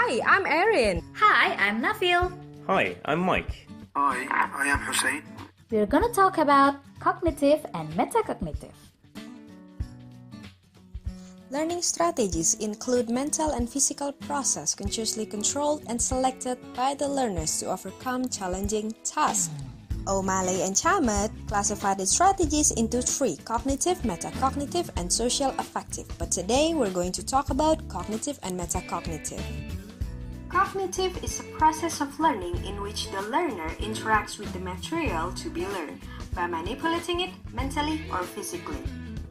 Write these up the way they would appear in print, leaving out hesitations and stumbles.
Hi, I'm Erin. Hi, I'm Nafil. Hi, I'm Mike. Hi, I am Hussein. We're going to talk about cognitive and metacognitive. Learning strategies include mental and physical process consciously controlled and selected by the learners to overcome challenging tasks. O'Malley and Chamet classified the strategies into three: cognitive, metacognitive, and social affective. But today we're going to talk about cognitive and metacognitive. Cognitive is a process of learning in which the learner interacts with the material to be learned by manipulating it mentally or physically.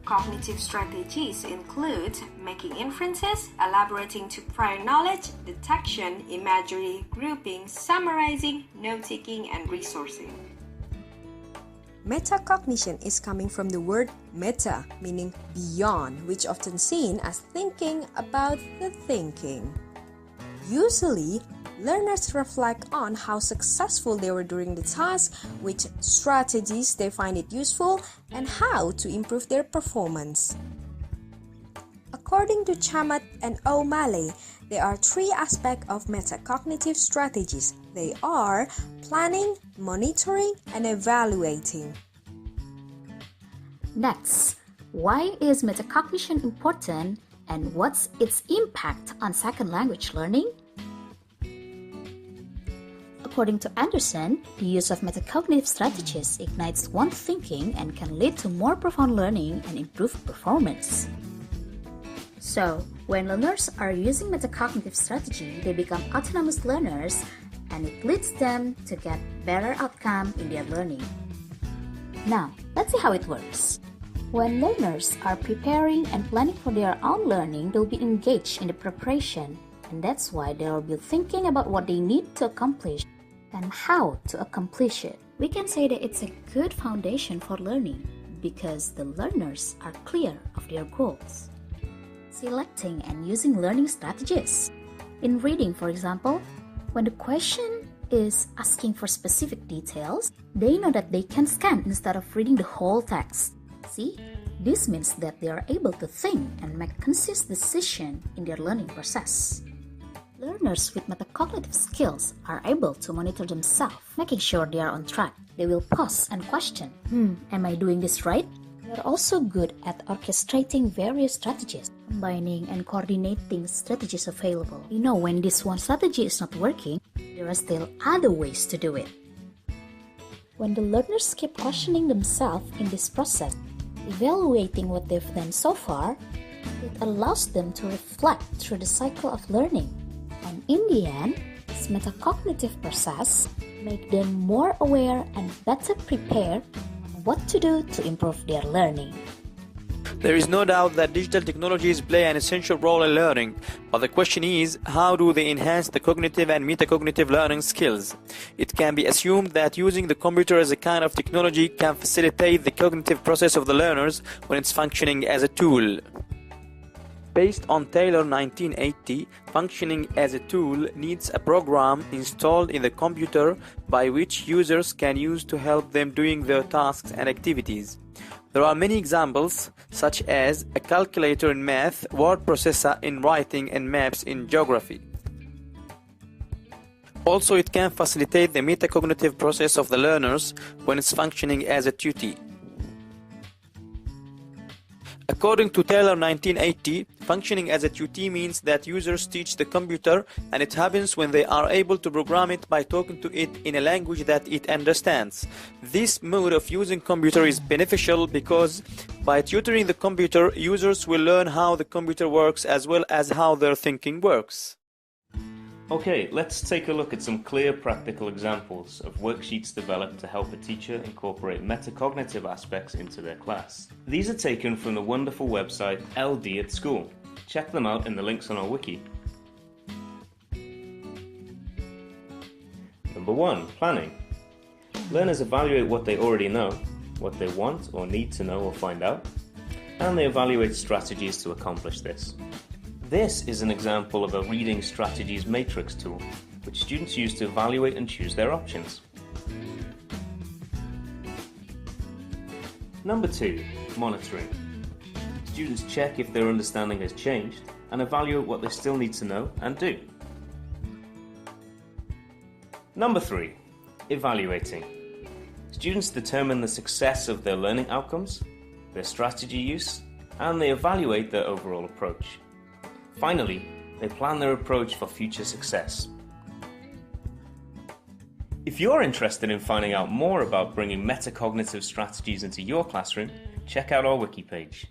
Cognitive strategies include making inferences, elaborating to prior knowledge, detection, imagery, grouping, summarizing, note-taking, and resourcing. Metacognition is coming from the word meta, meaning beyond, which often seen as thinking about the thinking. Usually, learners reflect on how successful they were during the task, which strategies they find it useful, and how to improve their performance. According to Chamet and O'Malley, there are three aspects of metacognitive strategies. They are planning, monitoring, and evaluating. Next, why is metacognition important and what's its impact on second language learning? According to Anderson, the use of metacognitive strategies ignites one's thinking and can lead to more profound learning and improved performance. So, when learners are using metacognitive strategy, they become autonomous learners and it leads them to get better outcome in their learning. Now, let's see how it works. When learners are preparing and planning for their own learning, they'll be engaged in the preparation, and that's why they'll be thinking about what they need to accomplish and how to accomplish it. We can say that it's a good foundation for learning because the learners are clear of their goals. Selecting and using learning strategies. In reading, for example, when the question is asking for specific details, they know that they can scan instead of reading the whole text. See, this means that they are able to think and make conscious decisions in their learning process. Learners with metacognitive skills are able to monitor themselves, making sure they are on track. They will pause and question, am I doing this right? They are also good at orchestrating various strategies, combining and coordinating strategies available. You know, when this one strategy is not working, there are still other ways to do it. When the learners keep questioning themselves in this process, evaluating what they've done so far, it allows them to reflect through the cycle of learning. And in the end, this metacognitive process makes them more aware and better prepared on what to do to improve their learning. There is no doubt that digital technologies play an essential role in learning, but the question is, how do they enhance the cognitive and metacognitive learning skills? It can be assumed that using the computer as a kind of technology can facilitate the cognitive process of the learners when it's functioning as a tool. Based on Taylor 1980, functioning as a tool needs a program installed in the computer by which users can use to help them doing their tasks and activities. There are many examples, such as a calculator in math, word processor in writing, and maps in geography. Also, it can facilitate the metacognitive process of the learners when it's functioning as a tutor. According to Taylor 1980, functioning as a tutor means that users teach the computer, and it happens when they are able to program it by talking to it in a language that it understands. This mode of using computer is beneficial because by tutoring the computer, users will learn how the computer works as well as how their thinking works. Okay, let's take a look at some clear practical examples of worksheets developed to help a teacher incorporate metacognitive aspects into their class. These are taken from the wonderful website LD at School. Check them out in the links on our wiki. Number 1. Planning. Learners evaluate what they already know, what they want or need to know or find out, and they evaluate strategies to accomplish this. This is an example of a reading strategies matrix tool, which students use to evaluate and choose their options. Number 2. Monitoring. Students check if their understanding has changed and evaluate what they still need to know and do. Number 3. Evaluating. Students determine the success of their learning outcomes, their strategy use, and they evaluate their overall approach. Finally, they plan their approach for future success. If you're interested in finding out more about bringing metacognitive strategies into your classroom, check out our wiki page.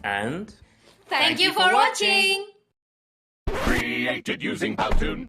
And thank you for watching! Created using Powtoon.